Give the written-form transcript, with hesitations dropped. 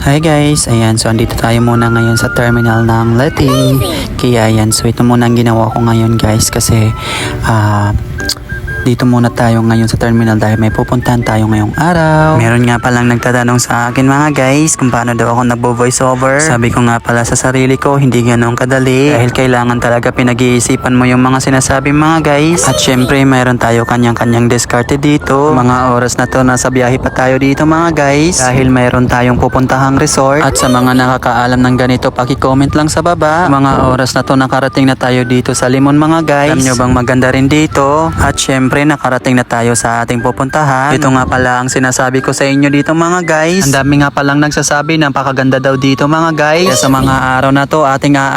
Hi guys, ayan, so andito tayo muna ngayon sa terminal ng Leti. Kaya ayan, so ito muna ang ginawa ko ngayon guys kasi dito muna tayo ngayon sa terminal dahil may pupuntahan tayo ngayong araw. Meron nga palang nagtatanong sa akin mga guys kung paano daw ako nagbo-voice over. Sabi ko nga pala sa sarili ko, hindi ganoon kadali dahil kailangan talaga pinag-iisipan mo yung mga sinasabi mga guys. At syempre mayroon tayo kanyang-kanyang diskarte dito. Mga oras na to nasa biyahe pa tayo dito mga guys dahil mayroon tayong pupuntahang resort. At sa mga nakakaalam ng ganito, paki-comment lang sa baba. Mga oras na to nakarating na tayo dito sa Limon mga guys. Alam nyo bang maganda rin dito? At syempre nakarating na tayo sa ating pupuntahan. Ito nga pala ang sinasabi ko sa inyo dito mga guys. Ang dami nga palang nagsasabi na napakaganda daw dito mga guys. Kaya sa mga araw na to ating